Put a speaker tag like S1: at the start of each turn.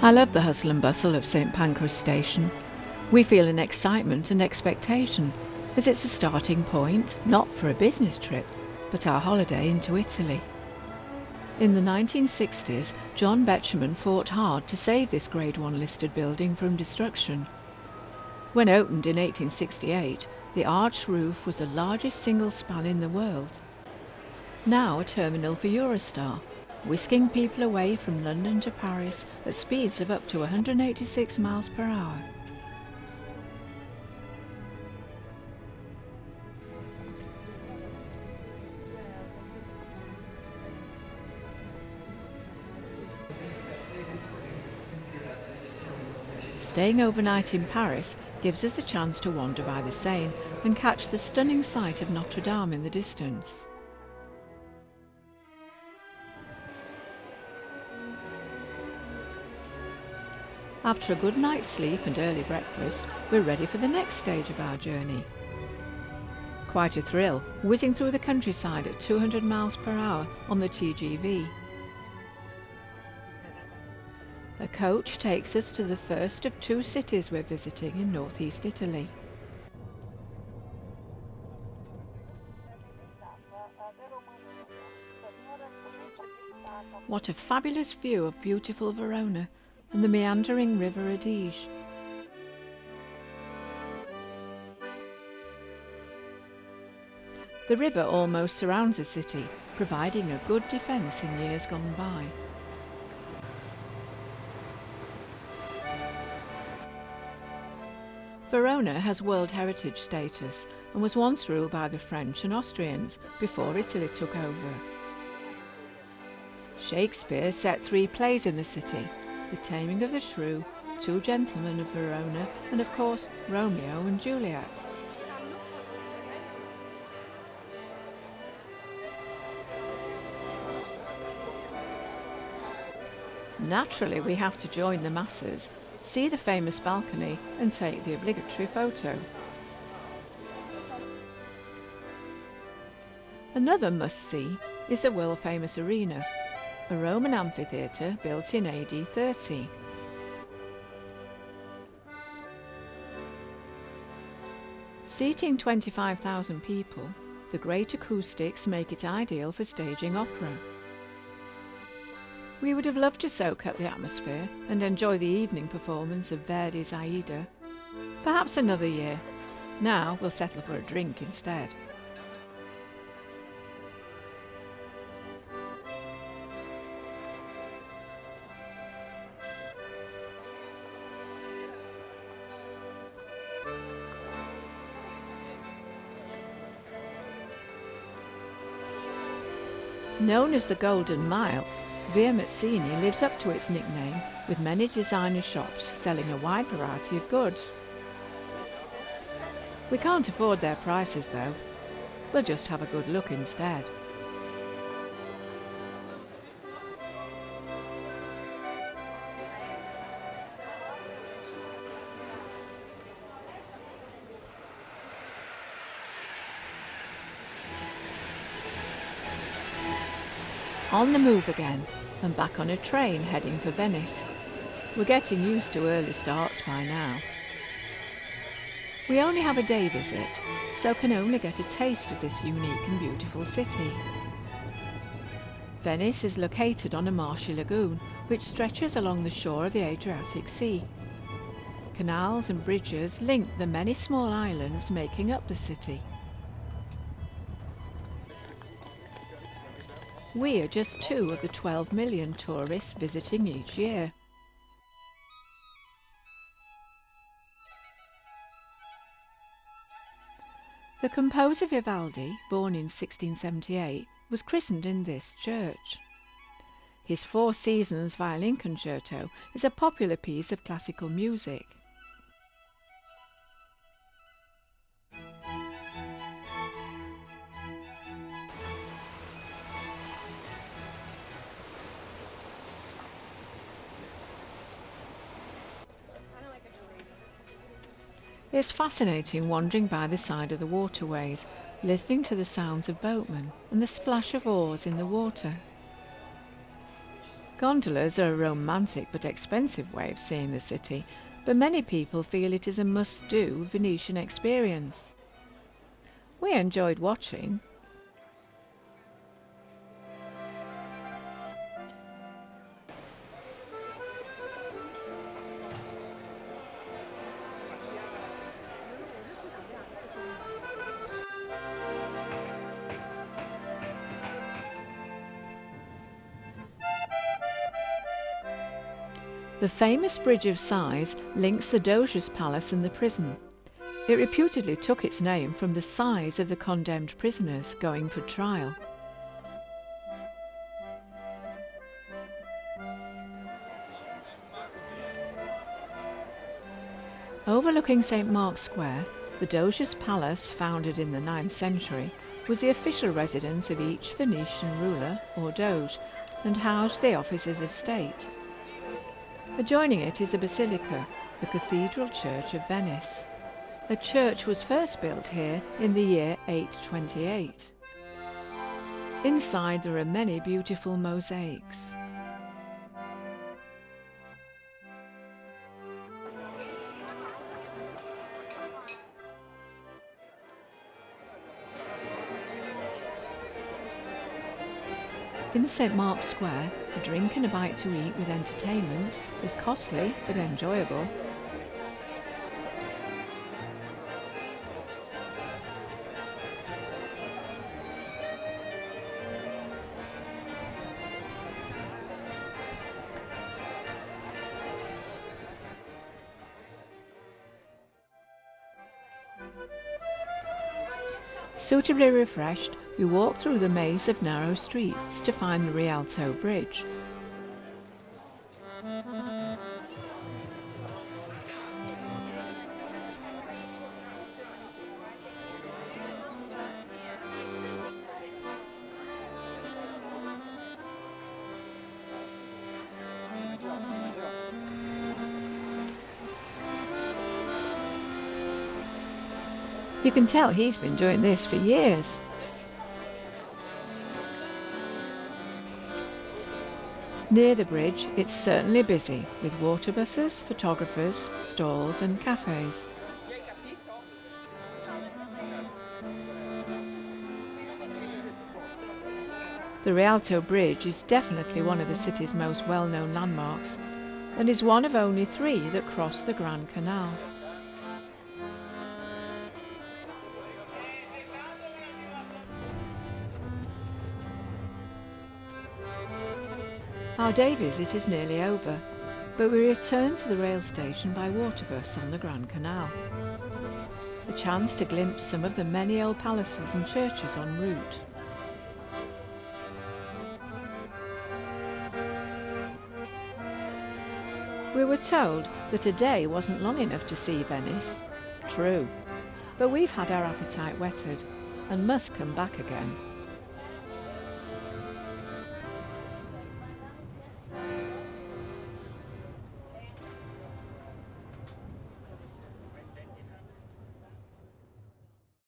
S1: I love the hustle and bustle of St Pancras Station. We feel an excitement and expectation, as it's a starting point, not for a business trip, but our holiday into Italy. In the 1960s, John Betjeman fought hard to save this Grade 1 listed building from destruction. When opened in 1868, the arched roof was the largest single span in the world. Now a terminal for Eurostar, whisking people away from London to Paris at speeds of up to 186 miles per hour. Staying overnight in Paris gives us the chance to wander by the Seine and catch the stunning sight of Notre Dame in the distance. After a good night's sleep and early breakfast, we're ready for the next stage of our journey. Quite a thrill, whizzing through the countryside at 200 miles per hour on the TGV. A coach takes us to the first of two cities we're visiting in northeast Italy. What a fabulous view of beautiful Verona and the meandering river Adige. The river almost surrounds the city, providing a good defence in years gone by. Verona has World Heritage status and was once ruled by the French and Austrians before Italy took over. Shakespeare set 3 plays in the city: The Taming of the Shrew, Two Gentlemen of Verona, and of course Romeo and Juliet. Naturally, we have to join the masses, see the famous balcony and take the obligatory photo. Another must-see is the world-famous arena, a Roman amphitheatre built in AD 30. Seating 25,000 people, the great acoustics make it ideal for staging opera. We would have loved to soak up the atmosphere and enjoy the evening performance of Verdi's Aida. Perhaps another year. Now we'll settle for a drink instead. Known as the Golden Mile, Via Mazzini lives up to its nickname, with many designer shops selling a wide variety of goods. We can't afford their prices though. We'll just have a good look instead. On the move again, and back on a train heading for Venice. We're getting used to early starts by now. We only have a day visit, so can only get a taste of this unique and beautiful city. Venice is located on a marshy lagoon which stretches along the shore of the Adriatic Sea. Canals and bridges link the many small islands making up the city. We are just 2 of the 12 million tourists visiting each year. The composer Vivaldi, born in 1678, was christened in this church. His Four Seasons violin concerto is a popular piece of classical music. It's fascinating wandering by the side of the waterways, listening to the sounds of boatmen and the splash of oars in the water. Gondolas are a romantic but expensive way of seeing the city, but many people feel it is a must-do Venetian experience. We enjoyed watching. The famous Bridge of Sighs links the Doge's palace and the prison. It reputedly took its name from the sighs of the condemned prisoners going for trial. Overlooking St. Mark's Square, the Doge's palace, founded in the 9th century, was the official residence of each Venetian ruler or Doge and housed the officers of state. Adjoining it is the Basilica, the Cathedral Church of Venice. The church was first built here in the year 828. Inside there are many beautiful mosaics. In St. Mark's Square, a drink and a bite to eat with entertainment is costly but enjoyable. Suitably refreshed, we walk through the maze of narrow streets to find the Rialto Bridge. You can tell he's been doing this for years. Near the bridge, it's certainly busy, with water buses, photographers, stalls and cafes. The Rialto Bridge is definitely one of the city's most well-known landmarks, and is one of only 3 that cross the Grand Canal. Our day visit is nearly over, but we return to the rail station by water bus on the Grand Canal. A chance to glimpse some of the many old palaces and churches en route. We were told that a day wasn't long enough to see Venice. True, but we've had our appetite whetted and must come back again.